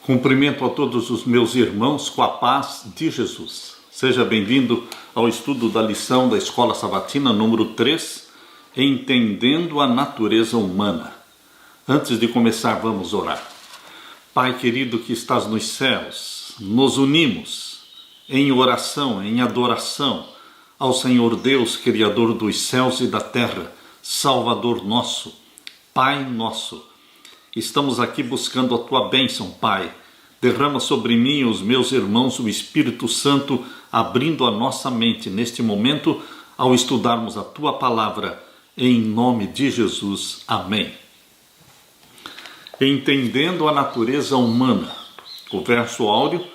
Cumprimento a todos os meus irmãos com a paz de Jesus. Seja bem-vindo ao estudo da lição da Escola Sabatina número 3, Entendendo a Natureza Humana. Antes de começar, vamos orar. Pai querido que estás nos céus, nos unimos em oração, em adoração ao Senhor Deus, Criador dos céus e da terra, Salvador nosso, Pai nosso. Estamos aqui buscando a Tua bênção, Pai. Derrama sobre mim e os meus irmãos o Espírito Santo, abrindo a nossa mente neste momento ao estudarmos a Tua palavra, em nome de Jesus. Amém. Entendendo a natureza humana. O verso áureo: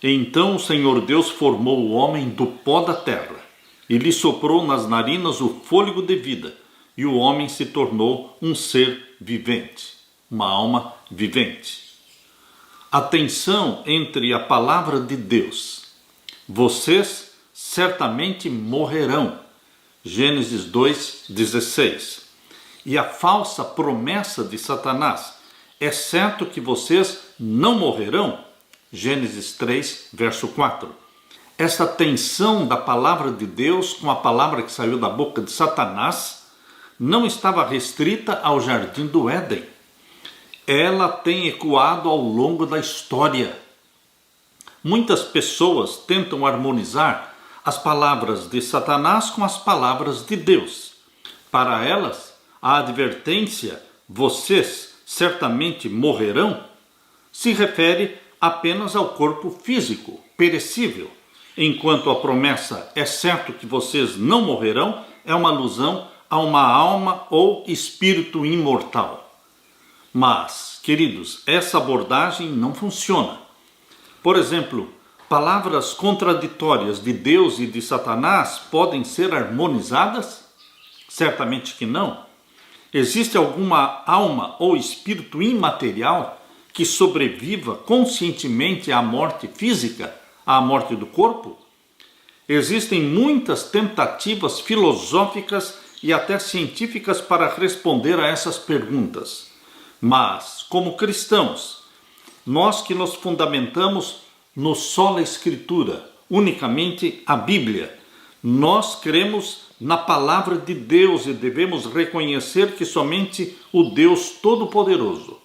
Então o Senhor Deus formou o homem do pó da terra, e lhe soprou nas narinas o fôlego de vida, e o homem se tornou um ser vivente. Uma alma vivente. A tensão entre a palavra de Deus. Vocês certamente morrerão. Gênesis 2:16. E a falsa promessa de Satanás. É certo que vocês não morrerão. Gênesis 3, verso 4. Essa tensão da palavra de Deus com a palavra que saiu da boca de Satanás não estava restrita ao jardim do Éden. Ela tem ecoado ao longo da história. Muitas pessoas tentam harmonizar as palavras de Satanás com as palavras de Deus. Para elas, a advertência, vocês certamente morrerão, se refere apenas ao corpo físico, perecível, enquanto a promessa, é certo que vocês não morrerão, é uma alusão a uma alma ou espírito imortal. Mas, queridos, essa abordagem não funciona. Por exemplo, palavras contraditórias de Deus e de Satanás podem ser harmonizadas? Certamente que não. Existe alguma alma ou espírito imaterial que sobreviva conscientemente à morte física, à morte do corpo? Existem muitas tentativas filosóficas e até científicas para responder a essas perguntas. Mas, como cristãos, nós que nos fundamentamos no sola Escritura, unicamente a Bíblia, nós cremos na palavra de Deus e devemos reconhecer que somente o Deus Todo-Poderoso,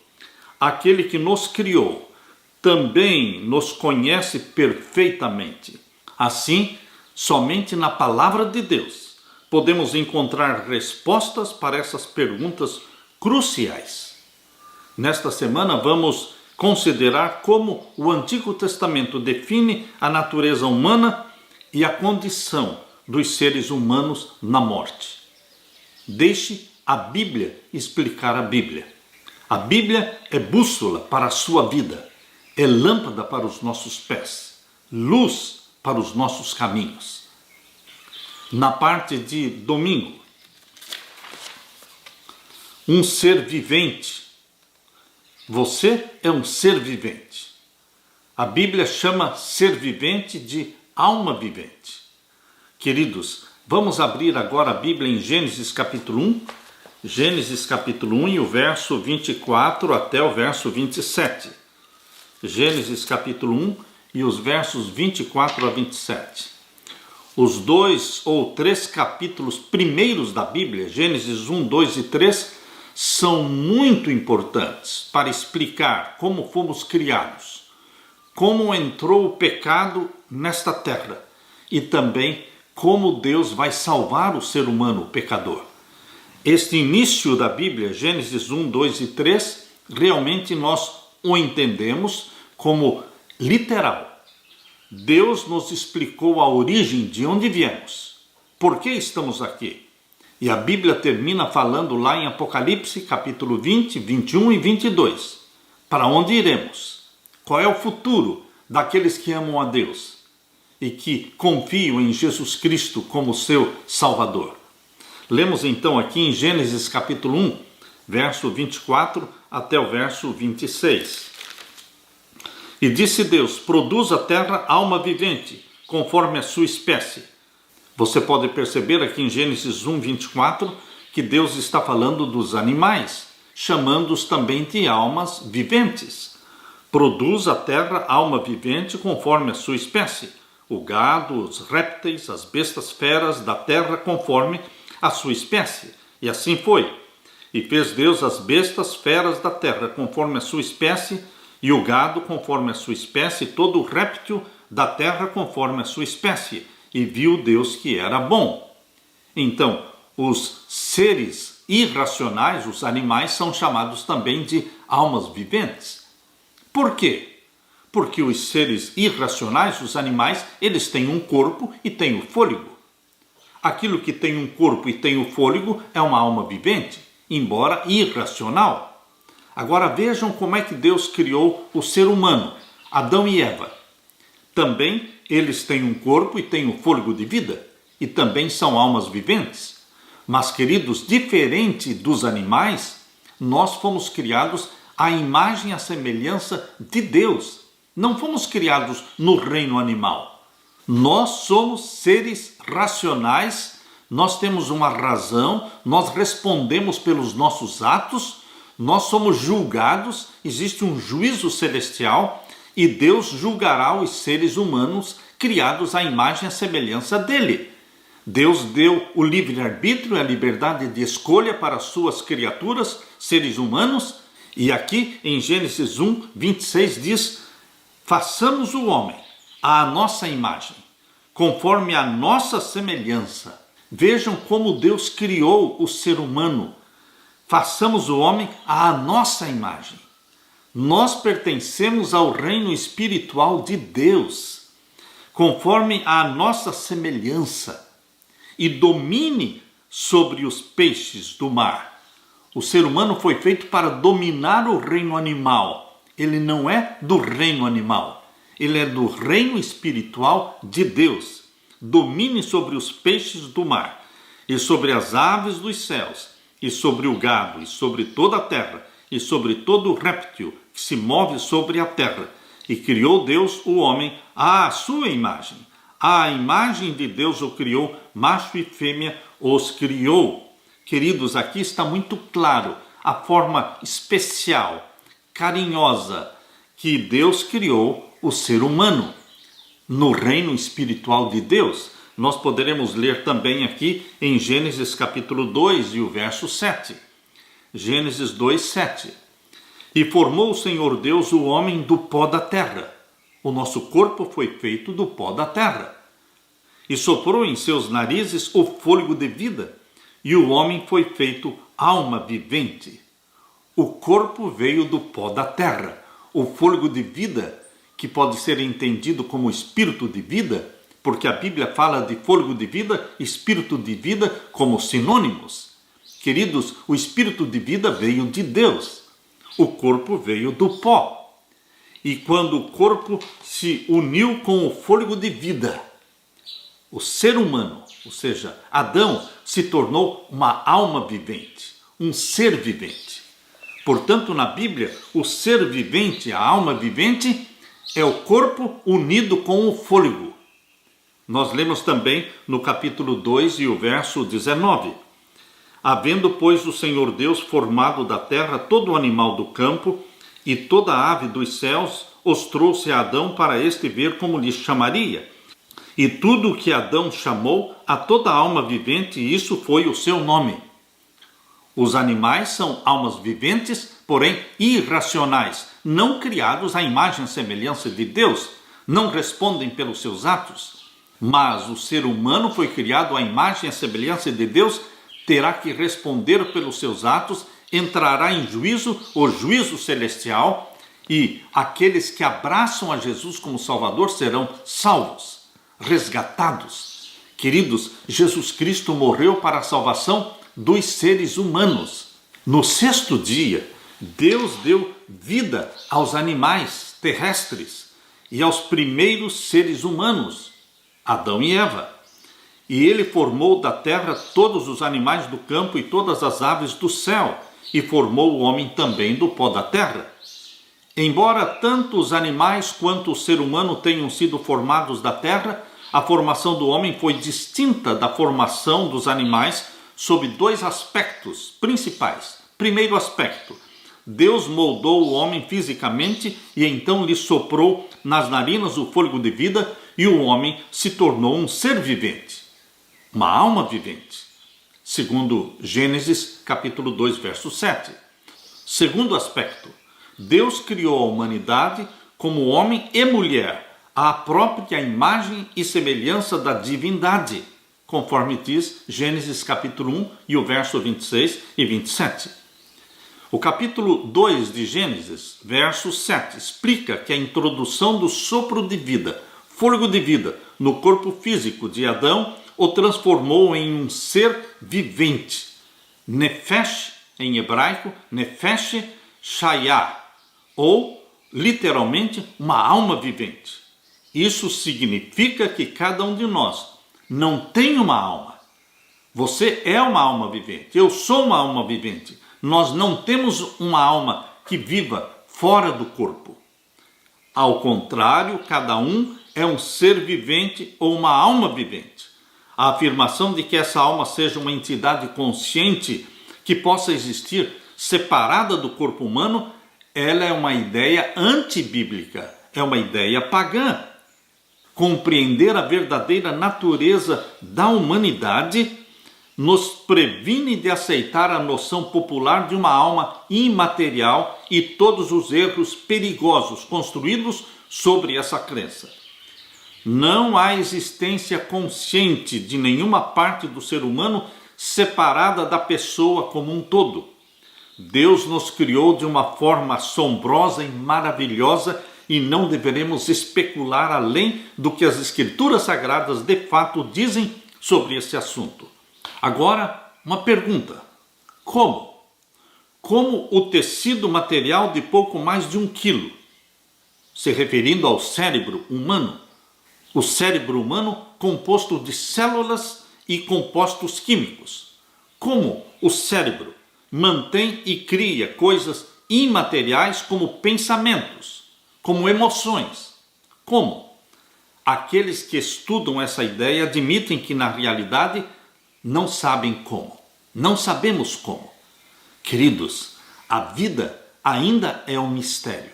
aquele que nos criou, também nos conhece perfeitamente. Assim, somente na palavra de Deus podemos encontrar respostas para essas perguntas cruciais. Nesta semana vamos considerar como o Antigo Testamento define a natureza humana e a condição dos seres humanos na morte. Deixe a Bíblia explicar a Bíblia. A Bíblia é bússola para a sua vida, é lâmpada para os nossos pés, luz para os nossos caminhos. Na parte de domingo, um ser vivente. Você é um ser vivente. A Bíblia chama ser vivente de alma vivente. Queridos, vamos abrir agora a Bíblia em Gênesis capítulo 1. Gênesis capítulo 1 e o verso 24 até o verso 27. Gênesis capítulo 1 e os versos 24 a 27. Os 2 ou 3 capítulos primeiros da Bíblia, Gênesis 1, 2 e 3, são muito importantes para explicar como fomos criados, como entrou o pecado nesta terra e também como Deus vai salvar o ser humano, o pecador. Este início da Bíblia, Gênesis 1, 2 e 3, realmente nós o entendemos como literal. Deus nos explicou a origem de onde viemos, por que estamos aqui. E a Bíblia termina falando lá em Apocalipse, capítulo 20, 21 e 22. Para onde iremos? Qual é o futuro daqueles que amam a Deus e que confiam em Jesus Cristo como seu Salvador? Lemos então aqui em Gênesis capítulo 1, verso 24 até o verso 26. E disse Deus: produz a terra alma vivente, conforme a sua espécie. Você pode perceber aqui em Gênesis 1, 24, que Deus está falando dos animais, chamando-os também de almas viventes. Produz a terra alma vivente conforme a sua espécie, o gado, os répteis, as bestas feras da terra conforme a sua espécie. E assim foi. E fez Deus as bestas feras da terra conforme a sua espécie, e o gado conforme a sua espécie, e todo o réptil da terra conforme a sua espécie. E viu Deus que era bom. Então, os seres irracionais, os animais, são chamados também de almas viventes. Por quê? Porque os seres irracionais, os animais, eles têm um corpo e têm o fôlego. Aquilo que tem um corpo e tem o fôlego é uma alma vivente, embora irracional. Agora vejam como é que Deus criou o ser humano, Adão e Eva. Também eles têm um corpo e têm o fôlego de vida, e também são almas viventes. Mas, queridos, diferente dos animais, nós fomos criados à imagem e à semelhança de Deus. Não fomos criados no reino animal. Nós somos seres racionais, nós temos uma razão, nós respondemos pelos nossos atos, nós somos julgados, existe um juízo celestial e Deus julgará os seres humanos criados à imagem e à semelhança dele. Deus deu o livre-arbítrio e a liberdade de escolha para as suas criaturas, seres humanos, e aqui em Gênesis 1, 26 diz: façamos o homem à nossa imagem, conforme a nossa semelhança. Vejam como Deus criou o ser humano. Façamos o homem à nossa imagem. Nós pertencemos ao reino espiritual de Deus, conforme a nossa semelhança, e domine sobre os peixes do mar. O ser humano foi feito para dominar o reino animal. Ele não é do reino animal, ele é do reino espiritual de Deus. Domine sobre os peixes do mar, e sobre as aves dos céus, e sobre o gado, e sobre toda a terra, e sobre todo o réptil que se move sobre a terra. E criou Deus o homem à sua imagem. À imagem de Deus o criou, macho e fêmea os criou. Queridos, aqui está muito claro a forma especial, carinhosa, que Deus criou o ser humano. No reino espiritual de Deus, nós poderemos ler também aqui em Gênesis capítulo 2 e o verso 7. Gênesis 2, 7. E formou o Senhor Deus o homem do pó da terra. O nosso corpo foi feito do pó da terra. E soprou em seus narizes o fôlego de vida, e o homem foi feito alma vivente. O corpo veio do pó da terra. O fôlego de vida, que pode ser entendido como espírito de vida, porque a Bíblia fala de fôlego de vida, espírito de vida como sinônimos. Queridos, o espírito de vida veio de Deus. O corpo veio do pó. E quando o corpo se uniu com o fôlego de vida, o ser humano, ou seja, Adão, se tornou uma alma vivente, um ser vivente. Portanto, na Bíblia, o ser vivente, a alma vivente, é o corpo unido com o fôlego. Nós lemos também no capítulo 2 e o verso 19. Havendo, pois, o Senhor Deus formado da terra todo o animal do campo e toda a ave dos céus, os trouxe a Adão para este ver como lhes chamaria. E tudo o que Adão chamou a toda alma vivente, isso foi o seu nome. Os animais são almas viventes, porém irracionais, não criados à imagem e semelhança de Deus, não respondem pelos seus atos. Mas o ser humano foi criado à imagem e semelhança de Deus, terá que responder pelos seus atos, entrará em juízo, o juízo celestial, e aqueles que abraçam a Jesus como Salvador serão salvos, resgatados. Queridos, Jesus Cristo morreu para a salvação dos seres humanos. No sexto dia, Deus deu vida aos animais terrestres e aos primeiros seres humanos, Adão e Eva. E ele formou da terra todos os animais do campo e todas as aves do céu, e formou o homem também do pó da terra. Embora tanto os animais quanto o ser humano tenham sido formados da terra, a formação do homem foi distinta da formação dos animais sob dois aspectos principais. Primeiro aspecto, Deus moldou o homem fisicamente e então lhe soprou nas narinas o fôlego de vida e o homem se tornou um ser vivente, uma alma vivente. Segundo Gênesis capítulo 2, verso 7. Segundo aspecto, Deus criou a humanidade como homem e mulher, à própria imagem e semelhança da divindade, conforme diz Gênesis capítulo 1 e o verso 26 e 27. O capítulo 2 de Gênesis, verso 7, explica que a introdução do sopro de vida, fôlego de vida, no corpo físico de Adão o transformou em um ser vivente. Nefesh, em hebraico, Nefesh Shayah, ou literalmente uma alma vivente. Isso significa que cada um de nós não tem uma alma. Você é uma alma vivente, eu sou uma alma vivente. Nós não temos uma alma que viva fora do corpo. Ao contrário, cada um é um ser vivente ou uma alma vivente. A afirmação de que essa alma seja uma entidade consciente que possa existir separada do corpo humano, ela é uma ideia antibíblica, é uma ideia pagã. Compreender a verdadeira natureza da humanidade nos previne de aceitar a noção popular de uma alma imaterial e todos os erros perigosos construídos sobre essa crença. Não há existência consciente de nenhuma parte do ser humano separada da pessoa como um todo. Deus nos criou de uma forma assombrosa e maravilhosa e não deveremos especular além do que as Escrituras Sagradas de fato dizem sobre esse assunto. Agora, uma pergunta. Como? Como o tecido material de pouco mais de 1 quilo, se referindo ao cérebro humano, o cérebro humano composto de células e compostos químicos, como o cérebro mantém e cria coisas imateriais como pensamentos, como emoções? Como? Aqueles que estudam essa ideia admitem que na realidade não sabem como. Não sabemos como. Queridos, a vida ainda é um mistério.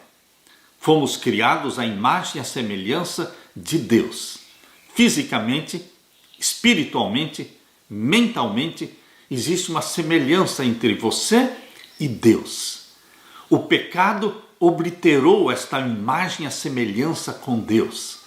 Fomos criados à imagem e à semelhança de Deus. Fisicamente, espiritualmente, mentalmente, existe uma semelhança entre você e Deus. O pecado obliterou esta imagem e a semelhança com Deus.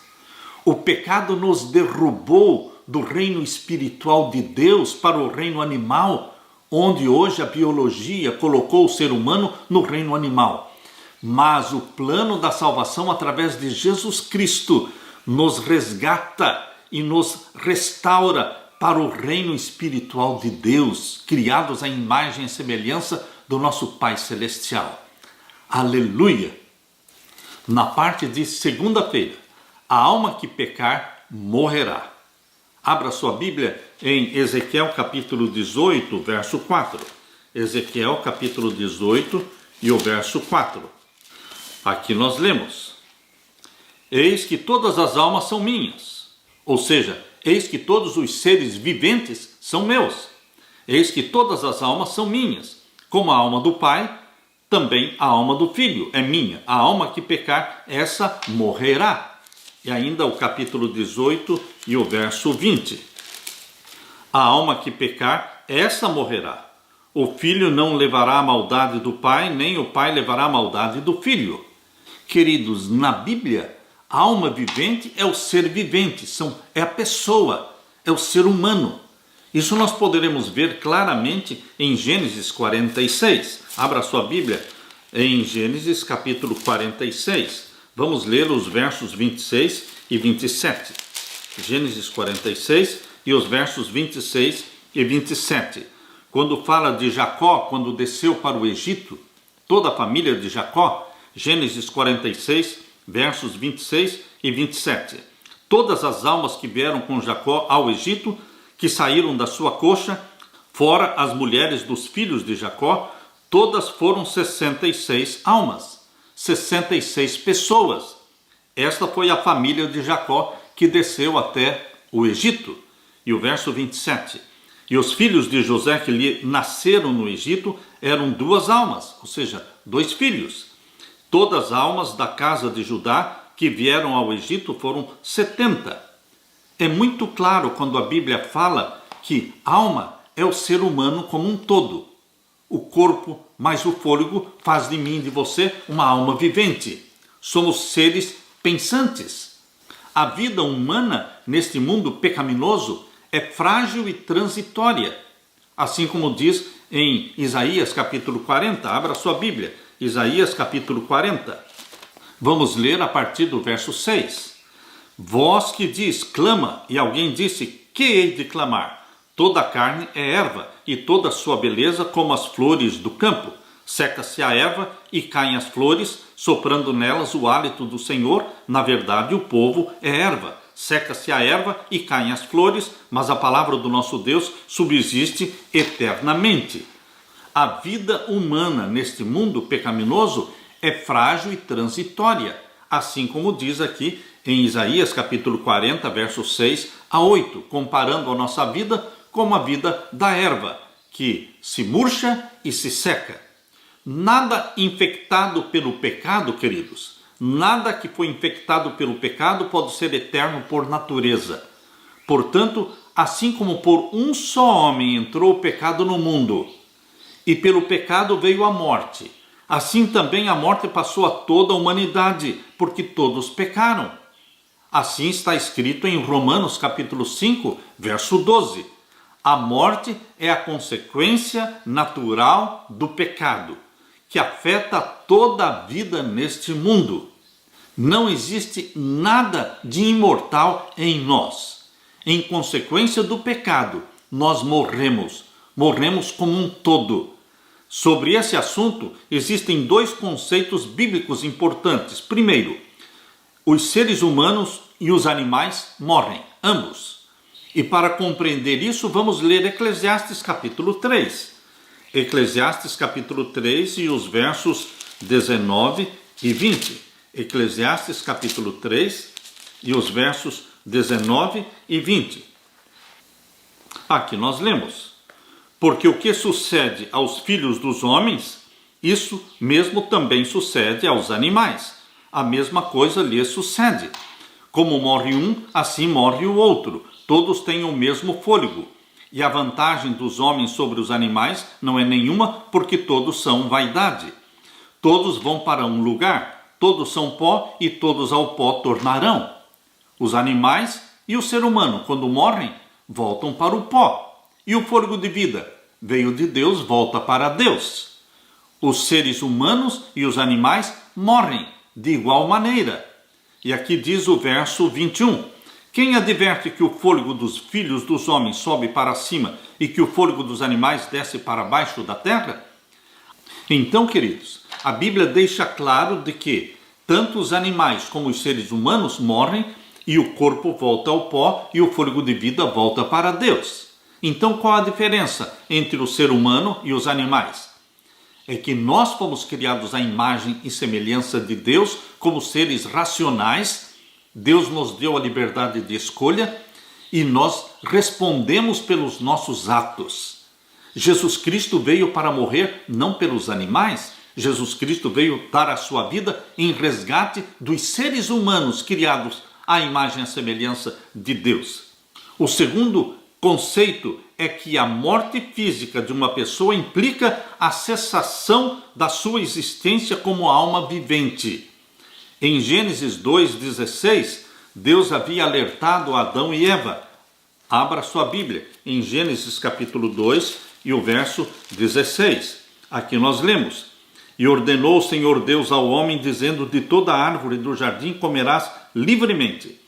O pecado nos derrubou do reino espiritual de Deus para o reino animal, onde hoje a biologia colocou o ser humano no reino animal. Mas o plano da salvação através de Jesus Cristo nos resgata e nos restaura para o reino espiritual de Deus, criados à imagem e semelhança do nosso Pai Celestial. Aleluia! Na parte de segunda-feira, a alma que pecar morrerá. Abra sua Bíblia em Ezequiel capítulo 18, verso 4. Ezequiel capítulo 18 e o verso 4. Aqui nós lemos: Eis que todas as almas são minhas, ou seja, eis que todos os seres viventes são meus. Eis que todas as almas são minhas, como a alma do Pai, também a alma do Filho é minha. A alma que pecar, essa morrerá. E ainda o capítulo 18 e o verso 20. A alma que pecar, essa morrerá. O filho não levará a maldade do pai, nem o pai levará a maldade do filho. Queridos, na Bíblia, a alma vivente é o ser vivente, é a pessoa, é o ser humano. Isso nós poderemos ver claramente em Gênesis 46. Abra sua Bíblia em Gênesis capítulo 46. Vamos ler os versos 26 e 27. Gênesis 46 e os versos 26 e 27. Quando fala de Jacó, quando desceu para o Egito, toda a família de Jacó, Gênesis 46, versos 26 e 27. Todas as almas que vieram com Jacó ao Egito, que saíram da sua coxa, fora as mulheres dos filhos de Jacó, todas foram 66 almas. 66 pessoas. Esta foi a família de Jacó que desceu até o Egito. E o verso 27. E os filhos de José que lhe nasceram no Egito eram 2 almas, ou seja, 2 filhos. Todas as almas da casa de Judá que vieram ao Egito foram 70. É muito claro quando a Bíblia fala que alma é o ser humano como um todo. O corpo mais o fôlego faz de mim e de você uma alma vivente. Somos seres pensantes. A vida humana neste mundo pecaminoso é frágil e transitória. Assim como diz em Isaías capítulo 40. Abra sua Bíblia. Isaías capítulo 40. Vamos ler a partir do verso 6. Voz que diz, clama, e alguém disse, que hei de clamar? Toda a carne é erva, e toda a sua beleza como as flores do campo. Seca-se a erva e caem as flores, soprando nelas o hálito do Senhor. Na verdade, o povo é erva. Seca-se a erva e caem as flores, mas a palavra do nosso Deus subsiste eternamente. A vida humana neste mundo pecaminoso é frágil e transitória, assim como diz aqui em Isaías capítulo 40, versos 6 a 8, comparando a nossa vida com a vida da erva, que se murcha e se seca. Nada infectado pelo pecado, queridos, nada que foi infectado pelo pecado pode ser eterno por natureza. Portanto, assim como por um só homem entrou o pecado no mundo, e pelo pecado veio a morte, assim também a morte passou a toda a humanidade, porque todos pecaram. Assim está escrito em Romanos capítulo 5, verso 12. A morte é a consequência natural do pecado, que afeta toda a vida neste mundo. Não existe nada de imortal em nós. Em consequência do pecado, nós morremos como um todo. Sobre esse assunto, existem 2 conceitos bíblicos importantes. Primeiro, os seres humanos e os animais morrem, ambos. E para compreender isso, vamos ler Eclesiastes capítulo 3. Eclesiastes capítulo 3 e os versos 19 e 20. Eclesiastes capítulo 3 e os versos 19 e 20. Aqui nós lemos: porque o que sucede aos filhos dos homens, isso mesmo também sucede aos animais. A mesma coisa lhes sucede. Como morre um, assim morre o outro. Todos têm o mesmo fôlego. E a vantagem dos homens sobre os animais não é nenhuma, porque todos são vaidade. Todos vão para um lugar, todos são pó e todos ao pó tornarão. Os animais e o ser humano, quando morrem, voltam para o pó. E o fôlego de vida veio de Deus, volta para Deus. Os seres humanos e os animais morrem de igual maneira. E aqui diz o verso 21. Quem adverte que o fôlego dos filhos dos homens sobe para cima e que o fôlego dos animais desce para baixo da terra? Então, queridos, a Bíblia deixa claro de que tanto os animais como os seres humanos morrem e o corpo volta ao pó e o fôlego de vida volta para Deus. Então, qual a diferença entre o ser humano e os animais? É que nós fomos criados à imagem e semelhança de Deus como seres racionais. Deus nos deu a liberdade de escolha e nós respondemos pelos nossos atos. Jesus Cristo veio para morrer não pelos animais. Jesus Cristo veio dar a sua vida em resgate dos seres humanos criados à imagem e semelhança de Deus. O segundo conceito é que a morte física de uma pessoa implica a cessação da sua existência como alma vivente. Em Gênesis 2,16, Deus havia alertado Adão e Eva. Abra sua Bíblia em Gênesis capítulo 2 e o verso 16. Aqui nós lemos: e ordenou o Senhor Deus ao homem, dizendo: de toda árvore do jardim comerás livremente,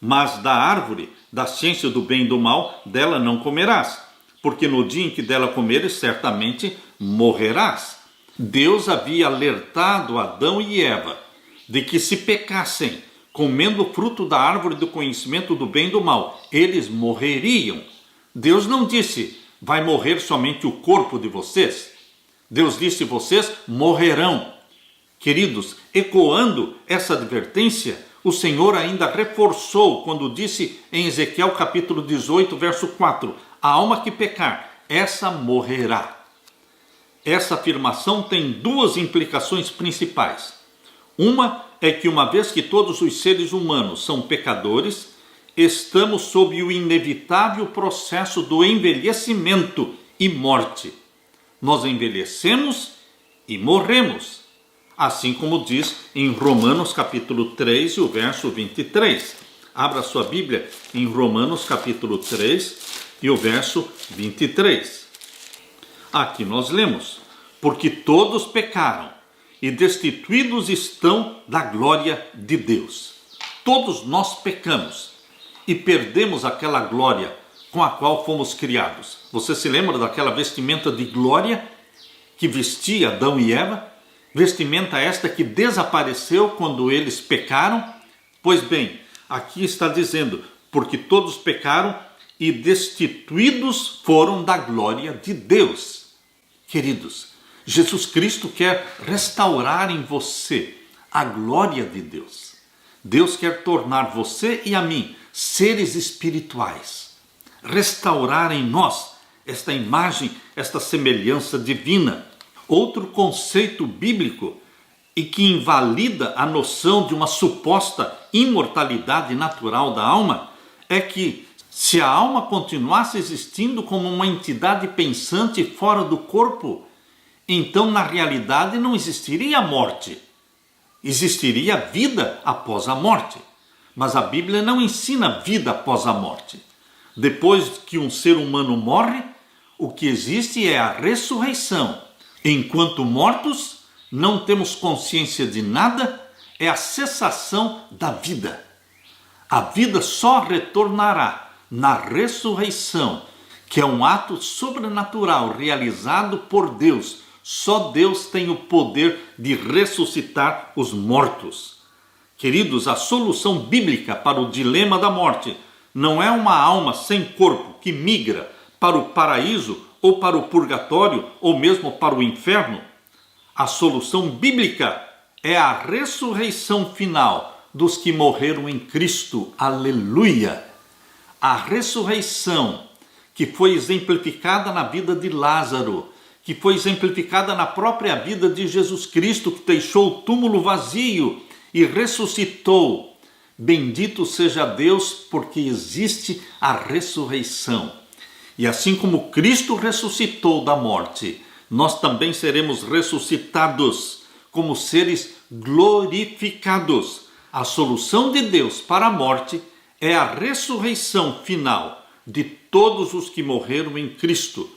mas da árvore da ciência do bem e do mal, dela não comerás, porque no dia em que dela comeres, certamente morrerás. Deus havia alertado Adão e Eva de que se pecassem comendo o fruto da árvore do conhecimento do bem e do mal, eles morreriam. Deus não disse: vai morrer somente o corpo de vocês. Deus disse: vocês morrerão. Queridos, ecoando essa advertência, o Senhor ainda reforçou quando disse em Ezequiel capítulo 18, verso 4: a alma que pecar, essa morrerá. Essa afirmação tem duas implicações principais. Uma é que, uma vez que todos os seres humanos são pecadores, estamos sob o inevitável processo do envelhecimento e morte. Nós envelhecemos e morremos, assim como diz em Romanos capítulo 3 e o verso 23. Abra sua Bíblia em Romanos capítulo 3 e o verso 23. Aqui nós lemos: porque todos pecaram e destituídos estão da glória de Deus. Todos nós pecamos e perdemos aquela glória com a qual fomos criados. Você se lembra daquela vestimenta de glória que vestia Adão e Eva? Vestimenta esta que desapareceu quando eles pecaram? Pois bem, aqui está dizendo: porque todos pecaram e destituídos foram da glória de Deus. Queridos, Jesus Cristo quer restaurar em você a glória de Deus. Deus quer tornar você e a mim seres espirituais, restaurar em nós esta imagem, esta semelhança divina. Outro conceito bíblico e que invalida a noção de uma suposta imortalidade natural da alma é que, se a alma continuasse existindo como uma entidade pensante fora do corpo, então na realidade não existiria morte. Existiria vida após a morte. Mas a Bíblia não ensina vida após a morte. Depois que um ser humano morre, o que existe é a ressurreição. Enquanto mortos, não temos consciência de nada, é a cessação da vida. A vida só retornará na ressurreição, que é um ato sobrenatural realizado por Deus. Só Deus tem o poder de ressuscitar os mortos. Queridos, a solução bíblica para o dilema da morte não é uma alma sem corpo que migra para o paraíso ou para o purgatório ou mesmo para o inferno. A solução bíblica é a ressurreição final dos que morreram em Cristo. Aleluia! A ressurreição que foi exemplificada na vida de Lázaro, que foi exemplificada na própria vida de Jesus Cristo, que deixou o túmulo vazio e ressuscitou. Bendito seja Deus, porque existe a ressurreição. E assim como Cristo ressuscitou da morte, nós também seremos ressuscitados como seres glorificados. A solução de Deus para a morte é a ressurreição final de todos os que morreram em Cristo.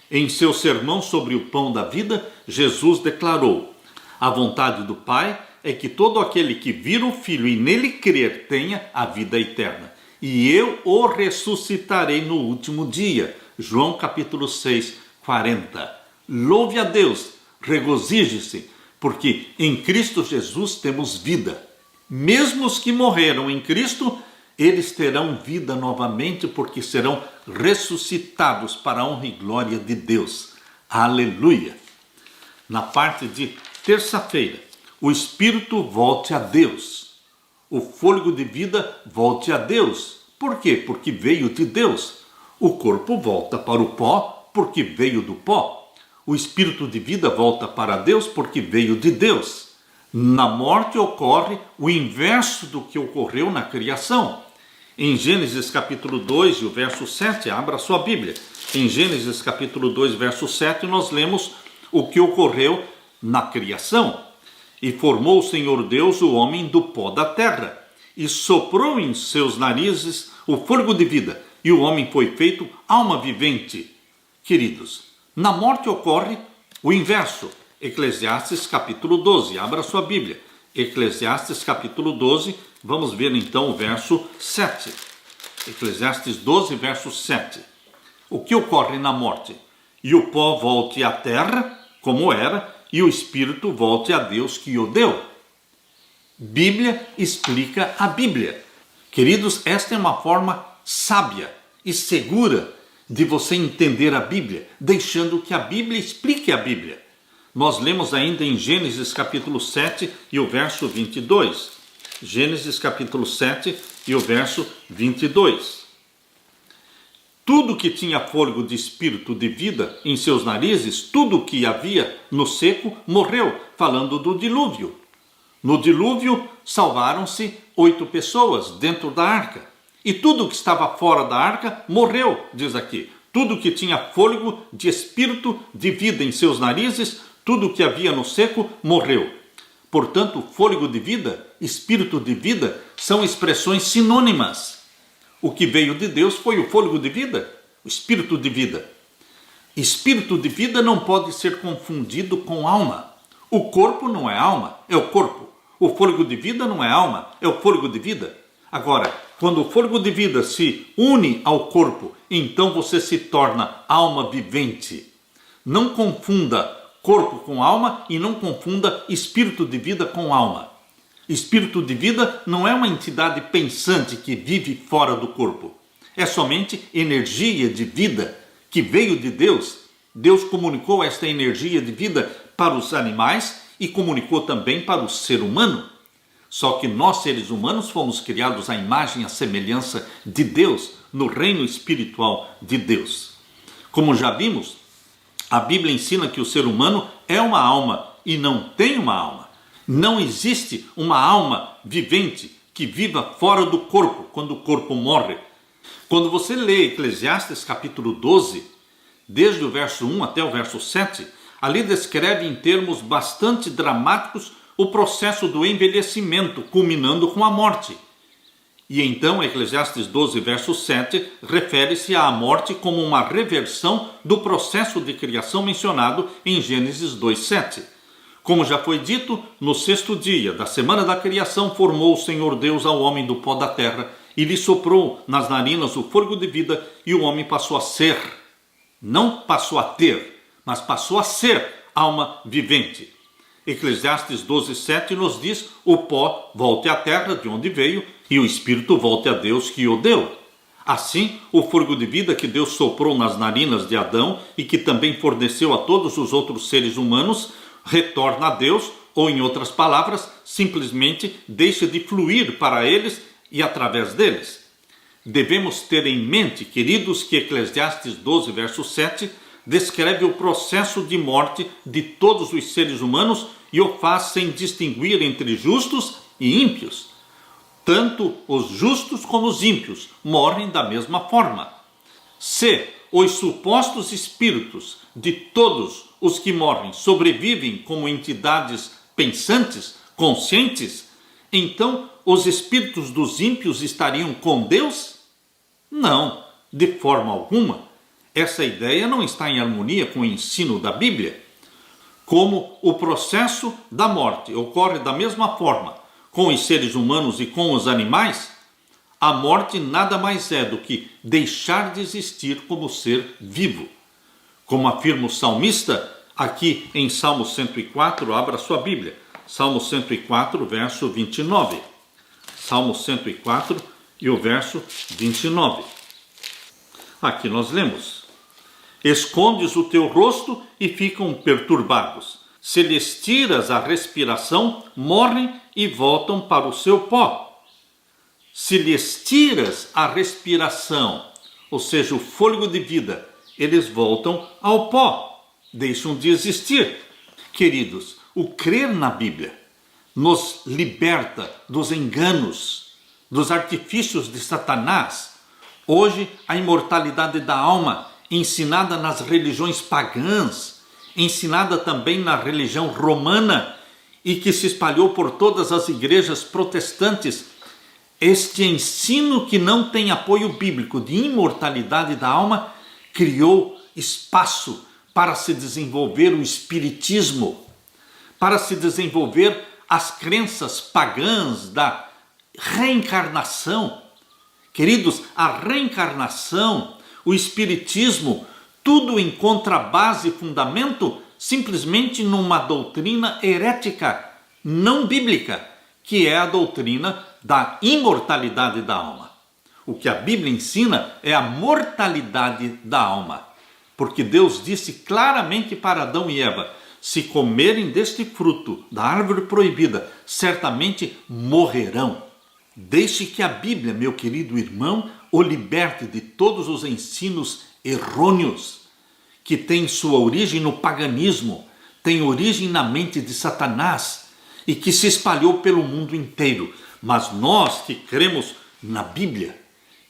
Em seu sermão sobre o pão da vida, Jesus declarou: a vontade do Pai é que todo aquele que vir o Filho e nele crer tenha a vida eterna, e eu o ressuscitarei no último dia. João capítulo 6, 40. Louve a Deus, regozije-se, porque em Cristo Jesus temos vida. Mesmo os que morreram em Cristo, eles terão vida novamente, porque serão ressuscitados para a honra e glória de Deus. Aleluia! Na parte de terça-feira, o espírito volte a Deus. O fôlego de vida volte a Deus. Por quê? Porque veio de Deus. O corpo volta para o pó, porque veio do pó. O espírito de vida volta para Deus, porque veio de Deus. Na morte ocorre o inverso do que ocorreu na criação. Em Gênesis capítulo 2 e o verso 7, abra sua Bíblia. Em Gênesis capítulo 2, verso 7, nós lemos o que ocorreu na criação. E formou o Senhor Deus o homem do pó da terra, e soprou em seus narizes o fôlego de vida, e o homem foi feito alma vivente. Queridos, na morte ocorre o inverso. Eclesiastes capítulo 12, abra sua Bíblia. Eclesiastes capítulo 12, vamos ver então o verso 7. Eclesiastes 12, verso 7. O que ocorre na morte? E o pó volte à terra, como era, e o espírito volte a Deus que o deu. Bíblia explica a Bíblia. Queridos, esta é uma forma sábia e segura de você entender a Bíblia, deixando que a Bíblia explique a Bíblia. Nós lemos ainda em Gênesis capítulo 7 e o verso 22. Gênesis capítulo 7 e o verso 22. tudo que tinha fôlego de espírito de vida em seus narizes, tudo que havia no seco, morreu, falando do dilúvio. No dilúvio, salvaram-se 8 pessoas dentro da arca. E tudo que estava fora da arca morreu, diz aqui. Tudo que tinha fôlego de espírito de vida em seus narizes, tudo que havia no seco, morreu. Portanto, fôlego de vida, espírito de vida, são expressões sinônimas. O que veio de Deus foi o fôlego de vida, o espírito de vida. Espírito de vida não pode ser confundido com alma. O corpo não é alma, é o corpo. O fôlego de vida não é alma, é o fôlego de vida. Agora, quando o fôlego de vida se une ao corpo, então você se torna alma vivente. Não confunda corpo com alma e não confunda espírito de vida com alma. Espírito de vida não é uma entidade pensante que vive fora do corpo. É somente energia de vida que veio de Deus. Deus comunicou esta energia de vida para os animais e comunicou também para o ser humano. Só que nós, seres humanos, fomos criados à imagem e à semelhança de Deus, no reino espiritual de Deus. Como já vimos, a Bíblia ensina que o ser humano é uma alma e não tem uma alma. Não existe uma alma vivente que viva fora do corpo, quando o corpo morre. Quando você lê Eclesiastes capítulo 12, desde o verso 1 até o verso 7, ali descreve em termos bastante dramáticos o processo do envelhecimento, culminando com a morte. E então, Eclesiastes 12, verso 7, refere-se à morte como uma reversão do processo de criação mencionado em Gênesis 2, 7. Como já foi dito, no 6º dia da semana da criação, formou o Senhor Deus ao homem do pó da terra e lhe soprou nas narinas o fôlego de vida, e o homem passou a ser, não passou a ter, mas passou a ser alma vivente. Eclesiastes 12, 7 nos diz: o pó volte à terra de onde veio e o espírito volte a Deus que o deu. Assim, o fôlego de vida que Deus soprou nas narinas de Adão e que também forneceu a todos os outros seres humanos, retorna a Deus, ou em outras palavras, simplesmente deixa de fluir para eles e através deles. Devemos ter em mente, queridos, que Eclesiastes 12, verso 7 descreve o processo de morte de todos os seres humanos e o faz sem distinguir entre justos e ímpios. Tanto os justos como os ímpios morrem da mesma forma. Se os supostos espíritos de todos os que morrem sobrevivem como entidades pensantes, conscientes, então os espíritos dos ímpios estariam com Deus? Não, de forma alguma. Essa ideia não está em harmonia com o ensino da Bíblia. Como o processo da morte ocorre da mesma forma com os seres humanos e com os animais, a morte nada mais é do que deixar de existir como ser vivo. Como afirma o salmista, aqui em Salmo 104, abra sua Bíblia, Salmo 104, verso 29. Salmo 104 e o verso 29. Aqui nós lemos: escondes o teu rosto e ficam perturbados. Se lhes tiras a respiração, morrem e voltam para o seu pó. Se lhes tiras a respiração, ou seja, o fôlego de vida, eles voltam ao pó, deixam de existir. Queridos, o crer na Bíblia nos liberta dos enganos, dos artifícios de Satanás. Hoje, a imortalidade da alma, ensinada nas religiões pagãs, ensinada também na religião romana e que se espalhou por todas as igrejas protestantes, este ensino que não tem apoio bíblico de imortalidade da alma criou espaço para se desenvolver o espiritismo, para se desenvolver as crenças pagãs da reencarnação. Queridos, a reencarnação, o espiritismo, tudo encontra base e fundamento simplesmente numa doutrina herética, não bíblica, que é a doutrina da imortalidade da alma. O que a Bíblia ensina é a mortalidade da alma, porque Deus disse claramente para Adão e Eva: se comerem deste fruto da árvore proibida, certamente morrerão. Deixe que a Bíblia, meu querido irmão o liberte de todos os ensinos errôneos que têm sua origem no paganismo, têm origem na mente de Satanás e que se espalhou pelo mundo inteiro. Mas nós que cremos na Bíblia,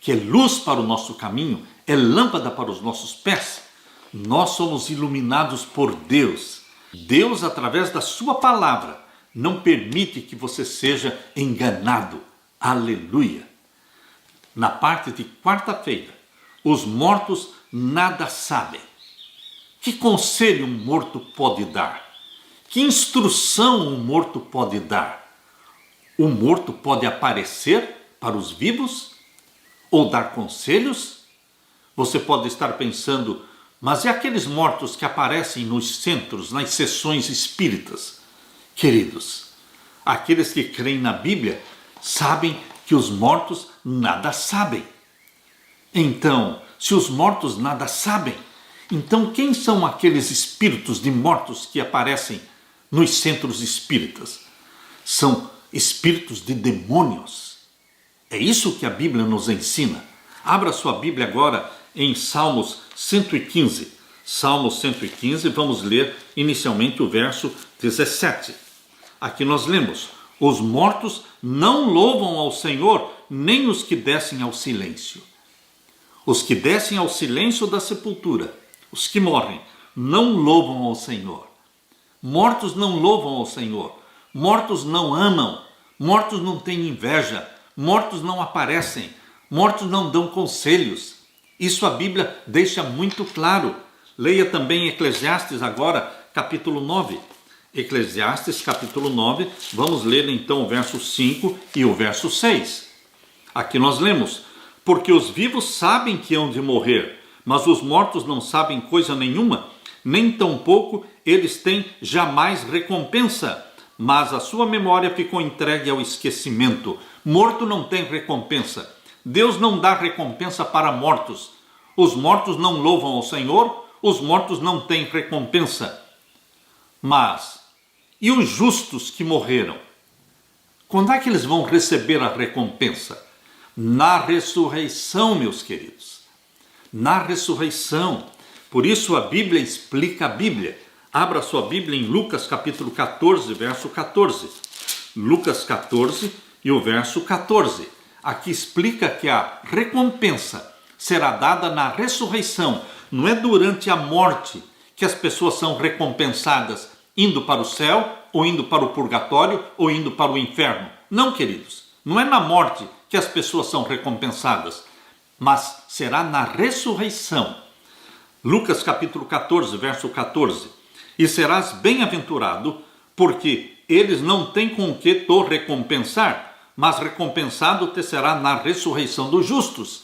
que é luz para o nosso caminho, é lâmpada para os nossos pés, nós somos iluminados por Deus. Deus, através da sua palavra, não permite que você seja enganado. Aleluia! Na parte de quarta-feira, os mortos nada sabem. Que conselho um morto pode dar? Que instrução um morto pode dar? O morto pode aparecer para os vivos ou dar conselhos? Você pode estar pensando, mas e aqueles mortos que aparecem nos centros, nas sessões espíritas? Queridos, aqueles que creem na Bíblia sabem que os mortos nada sabem. Então, se os mortos nada sabem, então quem são aqueles espíritos de mortos que aparecem nos centros espíritas? São espíritos de demônios. É isso que a Bíblia nos ensina. Abra sua Bíblia agora em Salmos 115. Salmos 115, vamos ler inicialmente o verso 17. Aqui nós lemos: os mortos não louvam ao Senhor, nem os que descem ao silêncio. Os que descem ao silêncio da sepultura, os que morrem, não louvam ao Senhor. Mortos não louvam ao Senhor. Mortos não amam. Mortos não têm inveja. Mortos não aparecem. Mortos não dão conselhos. Isso a Bíblia deixa muito claro. Leia também Eclesiastes agora, capítulo 9. Eclesiastes, capítulo 9, vamos ler então o verso 5 e o verso 6. Aqui nós lemos: porque os vivos sabem que hão de morrer, mas os mortos não sabem coisa nenhuma, nem tampouco eles têm jamais recompensa, mas a sua memória ficou entregue ao esquecimento. Morto não tem recompensa. Deus não dá recompensa para mortos. Os mortos não louvam ao Senhor, os mortos não têm recompensa. Mas, e os justos que morreram? Quando é que eles vão receber a recompensa? Na ressurreição, meus queridos. Na ressurreição. Por isso a Bíblia explica a Bíblia. Abra sua Bíblia em Lucas capítulo 14, verso 14. Lucas 14 e o verso 14. Aqui explica que a recompensa será dada na ressurreição. Não é durante a morte que as pessoas são recompensadas indo para o céu, ou indo para o purgatório, ou indo para o inferno. Não, queridos. Não é na morte que as pessoas são recompensadas, mas será na ressurreição. Lucas capítulo 14, verso 14. E serás bem-aventurado, porque eles não têm com o que te recompensar, mas recompensado te será na ressurreição dos justos.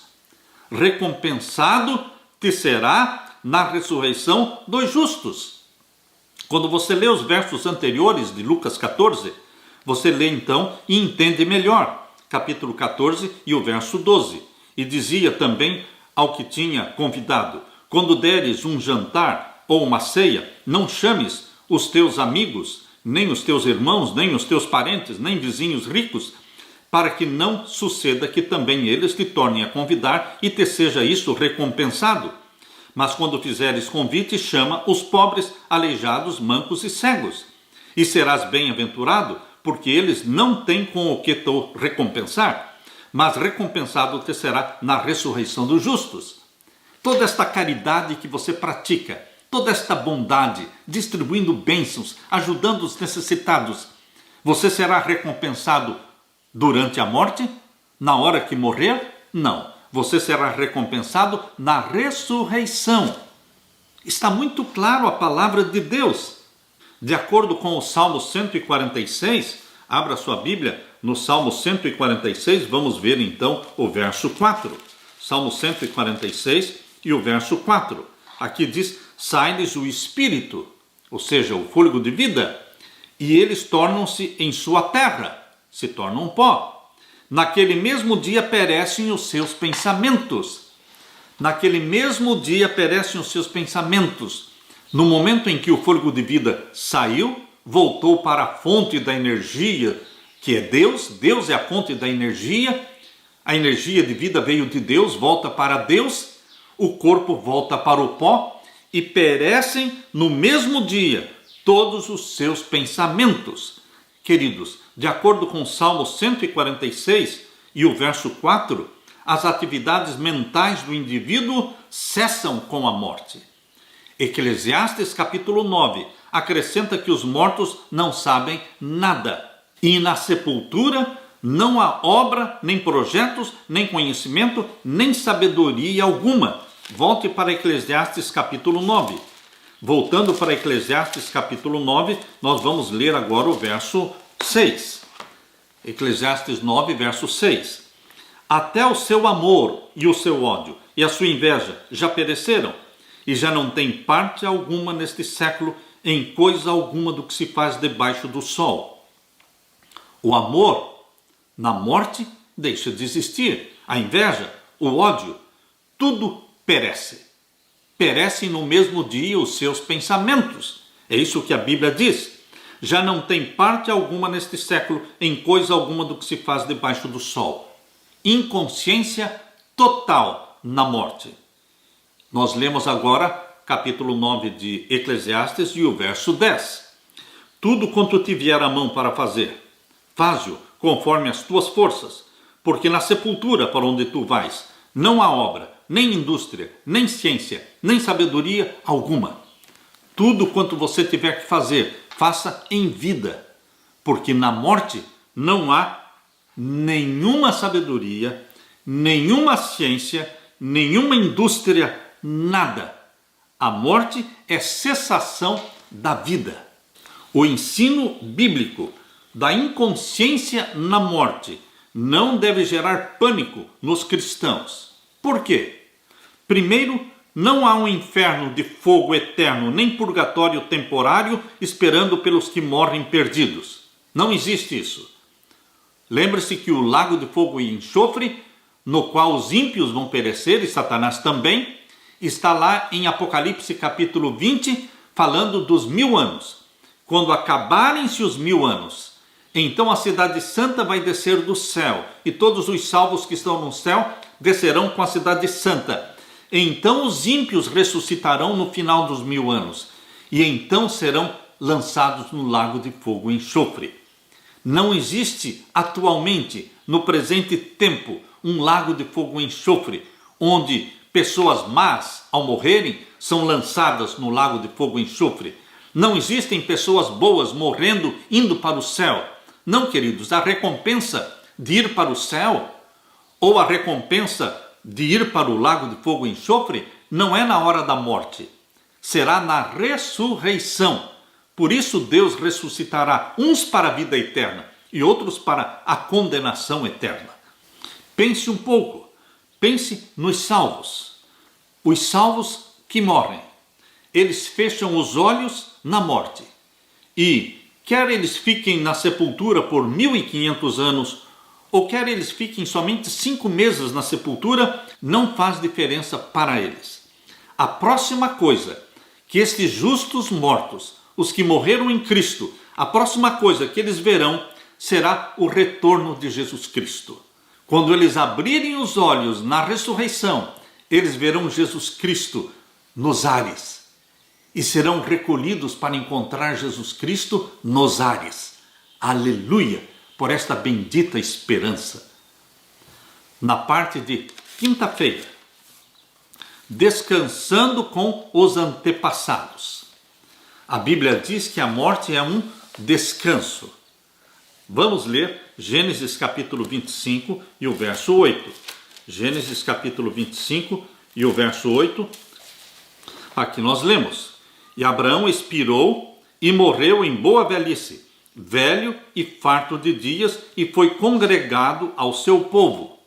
Recompensado te será na ressurreição dos justos. Quando você lê os versos anteriores de Lucas 14, você lê então e entende melhor. Capítulo 14 e o verso 12. E dizia também ao que tinha convidado: quando deres um jantar ou uma ceia, não chames os teus amigos, nem os teus irmãos, nem os teus parentes, nem vizinhos ricos, para que não suceda que também eles te tornem a convidar e te seja isso recompensado. Mas quando fizeres convite, chama os pobres, aleijados, mancos e cegos. E serás bem-aventurado, porque eles não têm com o que te recompensar, mas recompensado te será na ressurreição dos justos. Toda esta caridade que você pratica, toda esta bondade, distribuindo bênçãos, ajudando os necessitados, você será recompensado durante a morte? Na hora que morrer? Não. Você será recompensado na ressurreição. Está muito claro a palavra de Deus. De acordo com o Salmo 146, abra sua Bíblia no Salmo 146, vamos ver então o verso 4. Salmo 146 e o verso 4. Aqui diz: sai-lhes o espírito, ou seja, o fôlego de vida, e eles tornam-se em sua terra, se tornam pó. Naquele mesmo dia perecem os seus pensamentos. Naquele mesmo dia perecem os seus pensamentos. No momento em que o fôlego de vida saiu, voltou para a fonte da energia, que é Deus. Deus é a fonte da energia. A energia de vida veio de Deus, volta para Deus, o corpo volta para o pó e perecem no mesmo dia todos os seus pensamentos. Queridos, de acordo com o Salmo 146 e o verso 4, as atividades mentais do indivíduo cessam com a morte. Eclesiastes capítulo 9 acrescenta que os mortos não sabem nada. E na sepultura não há obra, nem projetos, nem conhecimento, nem sabedoria alguma. Volte para Eclesiastes capítulo 9. Voltando para Eclesiastes capítulo 9, nós vamos ler agora o verso 6. Eclesiastes 9, verso 6. Até o seu amor e o seu ódio e a sua inveja já pereceram, e já não tem parte alguma neste século em coisa alguma do que se faz debaixo do sol. O amor, na morte, deixa de existir. A inveja, o ódio, tudo perece. Perecem no mesmo dia os seus pensamentos. É isso que a Bíblia diz. Já não tem parte alguma neste século em coisa alguma do que se faz debaixo do sol. Inconsciência total na morte. Nós lemos agora capítulo 9 de Eclesiastes e o verso 10. Tudo quanto te vier a mão para fazer, faze-o conforme as tuas forças, porque na sepultura para onde tu vais, não há obra, nem indústria, nem ciência, nem sabedoria alguma. Tudo quanto você tiver que fazer, faça em vida, porque na morte não há nenhuma sabedoria, nenhuma ciência, nenhuma indústria, nada. A morte é cessação da vida. O ensino bíblico da inconsciência na morte não deve gerar pânico nos cristãos. Por quê? Primeiro, não há um inferno de fogo eterno, nem purgatório temporário esperando pelos que morrem perdidos. Não existe isso. Lembre-se que o lago de fogo e enxofre, no qual os ímpios vão perecer e Satanás também, está lá em Apocalipse capítulo 20, falando dos 1000 anos. Quando acabarem-se os 1000 anos, então a cidade santa vai descer do céu, e todos os salvos que estão no céu descerão com a cidade santa. Então os ímpios ressuscitarão no final dos 1000 anos, e então serão lançados no lago de fogo e enxofre. Não existe atualmente, no presente tempo, um lago de fogo e enxofre, onde pessoas más, ao morrerem, são lançadas no lago de fogo e enxofre. Não existem pessoas boas morrendo, indo para o céu. Não, queridos, a recompensa de ir para o céu, ou a recompensa de ir para o lago de fogo e enxofre, não é na hora da morte. Será na ressurreição. Por isso Deus ressuscitará uns para a vida eterna e outros para a condenação eterna. Pense um pouco. Pense nos salvos. Os salvos que morrem. Eles fecham os olhos na morte. E quer eles fiquem na sepultura por 1500 anos, ou quer eles fiquem somente 5 meses na sepultura, não faz diferença para eles. A próxima coisa que estes justos mortos, os que morreram em Cristo, a próxima coisa que eles verão será o retorno de Jesus Cristo. Quando eles abrirem os olhos na ressurreição, eles verão Jesus Cristo nos ares e serão recolhidos para encontrar Jesus Cristo nos ares. Aleluia! Por esta bendita esperança. Na parte de quinta-feira, descansando com os antepassados. A Bíblia diz que a morte é um descanso. Vamos ler Gênesis capítulo 25 e o verso 8. Gênesis capítulo 25 e o verso 8. Aqui nós lemos: E Abraão expirou e morreu em boa velhice, velho e farto de dias, e foi congregado ao seu povo.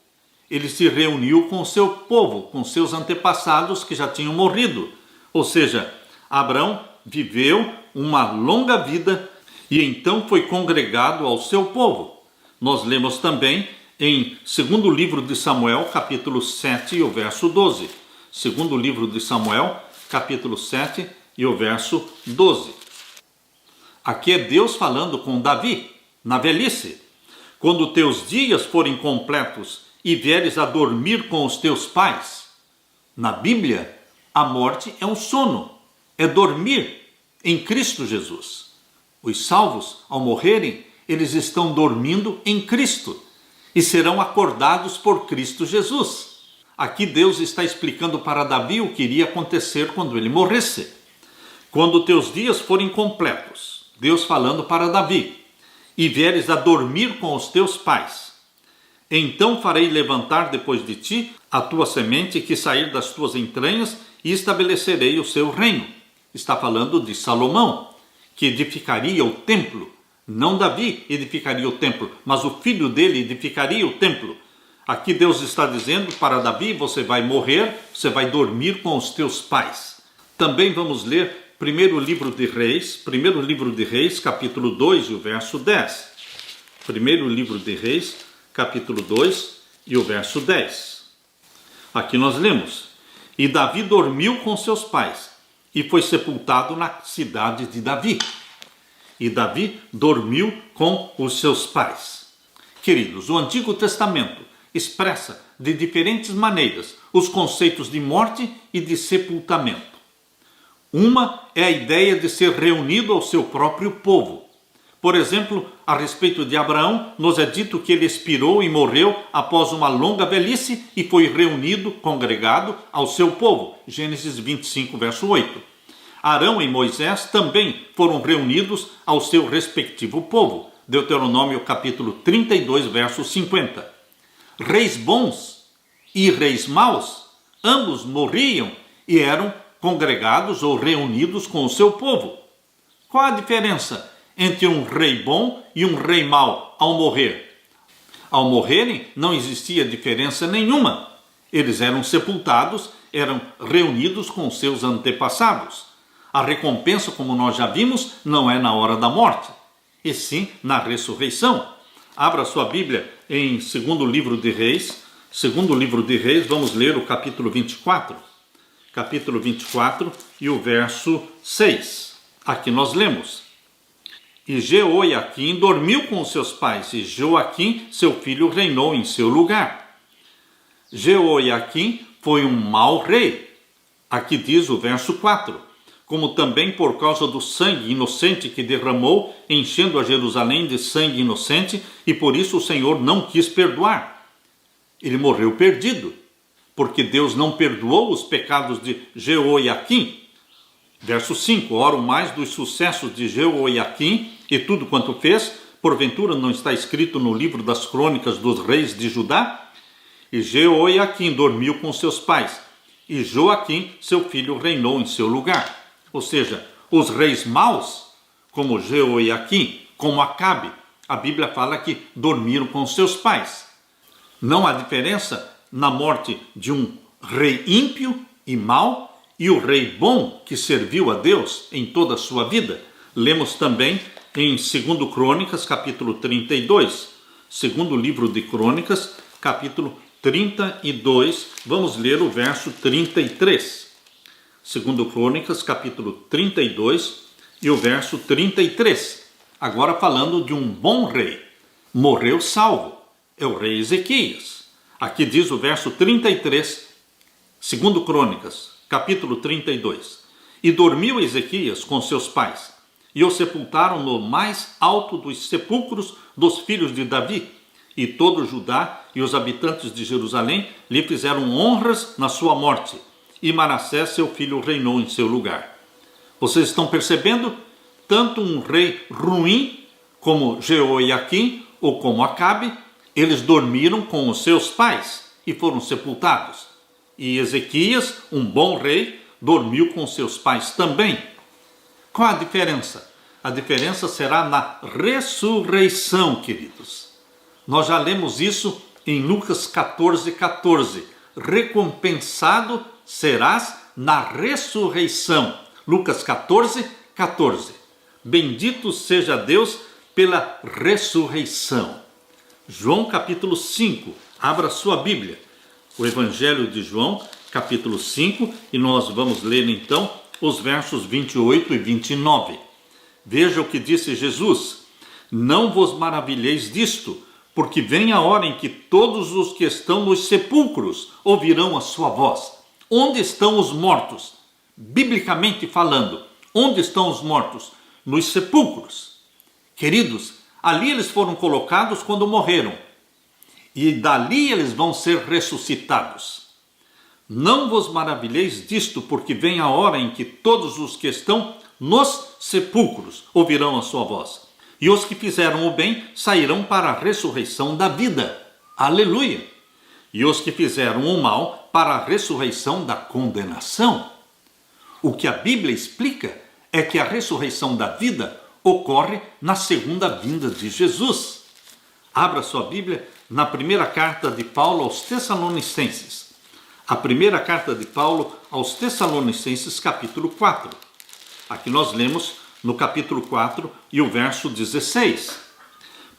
Ele se reuniu com o seu povo, com seus antepassados que já tinham morrido. Ou seja, Abraão viveu uma longa vida e então foi congregado ao seu povo. Nós lemos também em 2º livro de Samuel, capítulo 7 e o verso 12. 2º livro de Samuel, capítulo 7 e o verso 12. Aqui é Deus falando com Davi, na velhice. Quando teus dias forem completos e vieres a dormir com os teus pais. Na Bíblia, a morte é um sono, é dormir em Cristo Jesus. Os salvos, ao morrerem, eles estão dormindo em Cristo e serão acordados por Cristo Jesus. Aqui Deus está explicando para Davi o que iria acontecer quando ele morresse. Quando teus dias forem completos, Deus falando para Davi, e vieres a dormir com os teus pais, então farei levantar depois de ti a tua semente que sair das tuas entranhas e estabelecerei o seu reino. Está falando de Salomão, que edificaria o templo. Não Davi edificaria o templo, mas o filho dele edificaria o templo. Aqui Deus está dizendo para Davi, você vai morrer, você vai dormir com os teus pais. Também vamos ler primeiro livro de Reis, capítulo 2 e o verso 10. Primeiro livro de Reis, capítulo 2 e o verso 10. Aqui nós lemos: E Davi dormiu com seus pais, e foi sepultado na cidade de Davi. E Davi dormiu com os seus pais. Queridos, o Antigo Testamento expressa de diferentes maneiras os conceitos de morte e de sepultamento. Uma é a ideia de ser reunido ao seu próprio povo. Por exemplo, a respeito de Abraão, nos é dito que ele expirou e morreu após uma longa velhice e foi reunido, congregado ao seu povo. Gênesis 25, verso 8. Arão e Moisés também foram reunidos ao seu respectivo povo. Deuteronômio capítulo 32, verso 50. Reis bons e reis maus, ambos morriam e eram congregados ou reunidos com o seu povo. Qual a diferença entre um rei bom e um rei mau ao morrer? Ao morrerem não existia diferença nenhuma. Eles eram sepultados, eram reunidos com seus antepassados. A recompensa, como nós já vimos, não é na hora da morte, e sim na ressurreição. Abra sua Bíblia em segundo livro de Reis, vamos ler o capítulo 24. Capítulo 24 e o verso 6. Aqui nós lemos: E Jeoiaquim dormiu com os seus pais, e Joaquim, seu filho, reinou em seu lugar. Jeoiaquim foi um mau rei. Aqui diz o verso 4. Como também por causa do sangue inocente que derramou, enchendo a Jerusalém de sangue inocente, e por isso o Senhor não quis perdoar. Ele morreu perdido, porque Deus não perdoou os pecados de Jeoiaquim. Verso 5. Ora, o mais dos sucessos de Jeoiaquim e tudo quanto fez, porventura não está escrito no livro das crônicas dos reis de Judá? E Jeoiaquim dormiu com seus pais, e Joaquim, seu filho, reinou em seu lugar. Ou seja, os reis maus, como Jeoiaquim, como Acabe, a Bíblia fala que dormiram com seus pais. Não há diferença na morte de um rei ímpio e mau e o rei bom que serviu a Deus em toda a sua vida. Lemos também em 2 Crônicas, capítulo 32. Segundo livro de Crônicas, capítulo 32. Vamos ler o verso 33. 2 Crônicas, capítulo 32 e o verso 33. Agora falando de um bom rei. Morreu salvo. É o rei Ezequias. Aqui diz o verso 33, 2 Crônicas, capítulo 32. E dormiu Ezequias com seus pais, e o sepultaram no mais alto dos sepulcros dos filhos de Davi. E todo Judá e os habitantes de Jerusalém lhe fizeram honras na sua morte. E Manassés, seu filho, reinou em seu lugar. Vocês estão percebendo? Tanto um rei ruim como Jeoiaquim ou como Acabe, eles dormiram com os seus pais e foram sepultados. E Ezequias, um bom rei, dormiu com seus pais também. Qual a diferença? A diferença será na ressurreição, queridos. Nós já lemos isso em Lucas 14:14. Recompensado serás na ressurreição. Lucas 14:14. Bendito seja Deus pela ressurreição. João capítulo 5. Abra sua Bíblia. O Evangelho de João, capítulo 5, e nós vamos ler então os versos 28 e 29. Veja o que disse Jesus: Não vos maravilheis disto, porque vem a hora em que todos os que estão nos sepulcros ouvirão a sua voz. Onde estão os mortos? Biblicamente falando, onde estão os mortos? Nos sepulcros. Queridos, ali eles foram colocados quando morreram, e dali eles vão ser ressuscitados. Não vos maravilheis disto, porque vem a hora em que todos os que estão nos sepulcros ouvirão a sua voz. E os que fizeram o bem sairão para a ressurreição da vida. Aleluia! E os que fizeram o mal para a ressurreição da condenação. O que a Bíblia explica é que a ressurreição da vida ocorre na segunda vinda de Jesus. Abra sua Bíblia na primeira carta de Paulo aos Tessalonicenses. A primeira carta de Paulo aos Tessalonicenses, capítulo 4. Aqui nós lemos no capítulo 4 e o verso 16.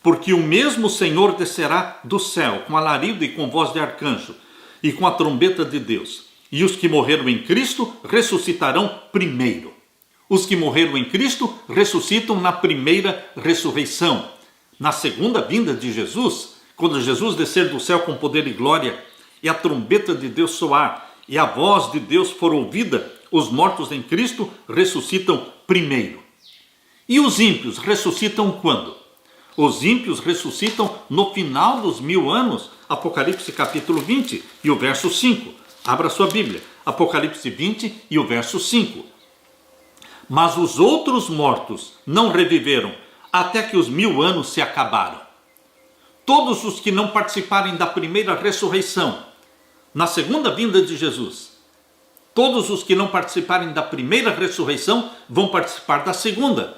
Porque o mesmo Senhor descerá do céu com alarido e com voz de arcanjo e com a trombeta de Deus. E os que morreram em Cristo ressuscitarão primeiro. Os que morreram em Cristo ressuscitam na primeira ressurreição. Na segunda vinda de Jesus, quando Jesus descer do céu com poder e glória, e a trombeta de Deus soar, e a voz de Deus for ouvida, os mortos em Cristo ressuscitam primeiro. E os ímpios ressuscitam quando? Os ímpios ressuscitam no final dos 1000 anos. Apocalipse capítulo 20 e o verso 5. Abra sua Bíblia. Apocalipse 20 e o verso 5. Mas os outros mortos não reviveram até que os 1000 anos se acabaram. Todos os que não participarem da primeira ressurreição, na segunda vinda de Jesus, todos os que não participarem da primeira ressurreição vão participar da segunda.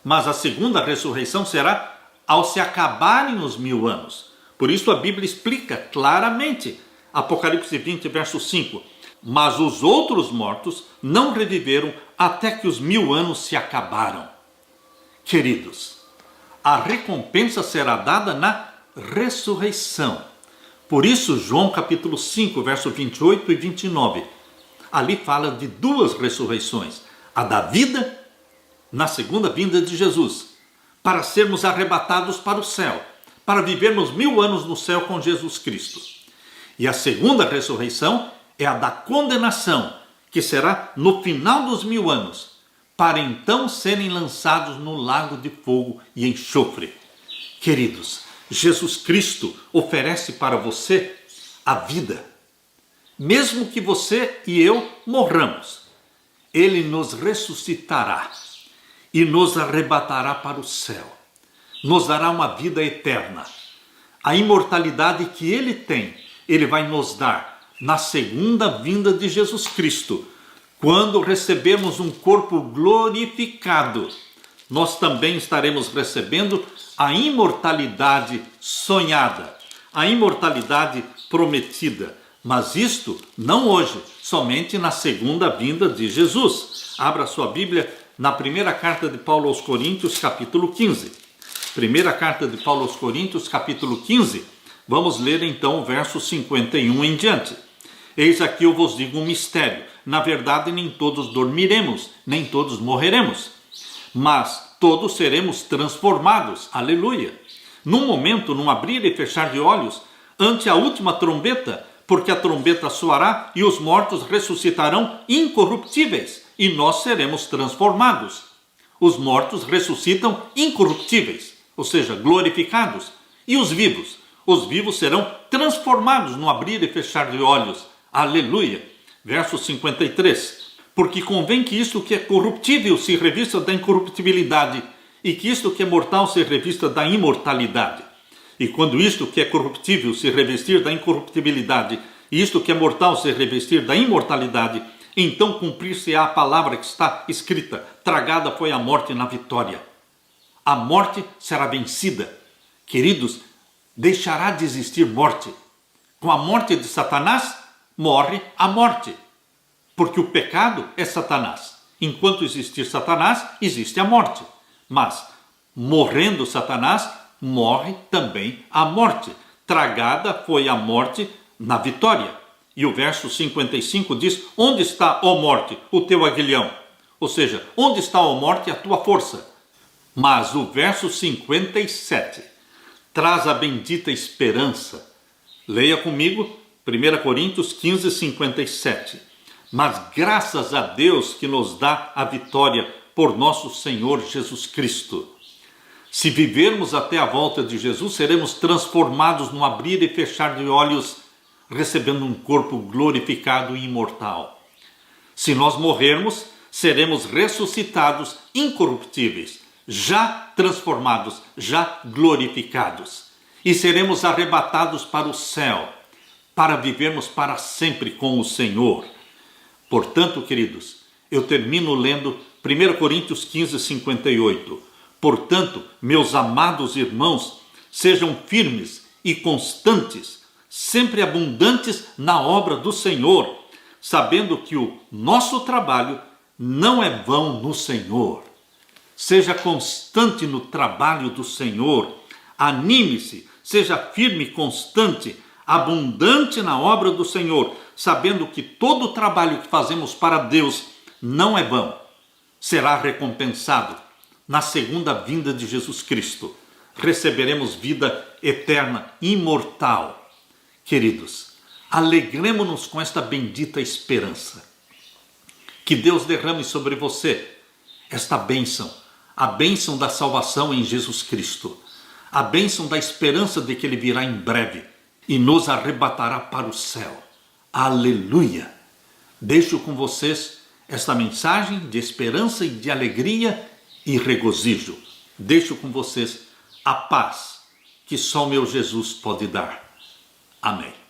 Mas a segunda ressurreição será ao se acabarem os 1000 anos. Por isso a Bíblia explica claramente, Apocalipse 20, verso 5. Mas os outros mortos não reviveram até que os 1000 anos se acabaram. Queridos, a recompensa será dada na ressurreição. Por isso, João capítulo 5, verso 28 e 29, ali fala de duas ressurreições. A da vida, na segunda vinda de Jesus, para sermos arrebatados para o céu, para vivermos 1000 anos no céu com Jesus Cristo. E a segunda ressurreição é a da condenação, que será no final dos 1000 anos, para então serem lançados no lago de fogo e enxofre. Queridos, Jesus Cristo oferece para você a vida. Mesmo que você e eu morramos, Ele nos ressuscitará e nos arrebatará para o céu. Nos dará uma vida eterna. A imortalidade que Ele tem, Ele vai nos dar na segunda vinda de Jesus Cristo. Quando recebermos um corpo glorificado, nós também estaremos recebendo a imortalidade sonhada, a imortalidade prometida. Mas isto não hoje, somente na segunda vinda de Jesus. Abra sua Bíblia na primeira carta de Paulo aos Coríntios, capítulo 15. Primeira carta de Paulo aos Coríntios, capítulo 15. Vamos ler então o verso 51 em diante. Eis aqui eu vos digo um mistério. Na verdade, nem todos dormiremos, nem todos morreremos, mas todos seremos transformados. Aleluia! Num momento, num abrir e fechar de olhos, ante a última trombeta, porque a trombeta soará e os mortos ressuscitarão incorruptíveis, e nós seremos transformados. Os mortos ressuscitam incorruptíveis, ou seja, glorificados, e os vivos serão transformados no abrir e fechar de olhos. Aleluia! Verso 53. Porque convém que isto que é corruptível se revista da incorruptibilidade, e que isto que é mortal se revista da imortalidade. E quando isto que é corruptível se revestir da incorruptibilidade, e isto que é mortal se revestir da imortalidade, então cumprir-se-á a palavra que está escrita: tragada foi a morte na vitória. A morte será vencida. Queridos, deixará de existir morte. Com a morte de Satanás, morre a morte. Porque o pecado é Satanás. Enquanto existir Satanás, existe a morte. Mas, morrendo Satanás, morre também a morte. Tragada foi a morte na vitória. E o verso 55 diz: onde está, ó morte, o teu aguilhão? Ou seja, onde está, ó morte, a tua força? Mas o verso 57: traz a bendita esperança. Leia comigo 1 Coríntios 15, 57. Mas graças a Deus que nos dá a vitória por nosso Senhor Jesus Cristo. Se vivermos até a volta de Jesus, seremos transformados no abrir e fechar de olhos, recebendo um corpo glorificado e imortal. Se nós morrermos, seremos ressuscitados incorruptíveis, já transformados, já glorificados. E seremos arrebatados para o céu, para vivermos para sempre com o Senhor. Portanto, queridos, eu termino lendo 1 Coríntios 15, 58. Portanto, meus amados irmãos, sejam firmes e constantes, sempre abundantes na obra do Senhor, sabendo que o nosso trabalho não é vão no Senhor. Seja constante no trabalho do Senhor, anime-se, seja firme e constante, abundante na obra do Senhor, sabendo que todo o trabalho que fazemos para Deus não é vão, será recompensado. Na segunda vinda de Jesus Cristo, receberemos vida eterna, imortal. Queridos, alegremo-nos com esta bendita esperança. Que Deus derrame sobre você esta bênção, a bênção da salvação em Jesus Cristo, a bênção da esperança de que Ele virá em breve e nos arrebatará para o céu. Aleluia! Deixo com vocês esta mensagem de esperança e de alegria e regozijo. Deixo com vocês a paz que só o meu Jesus pode dar. Amém.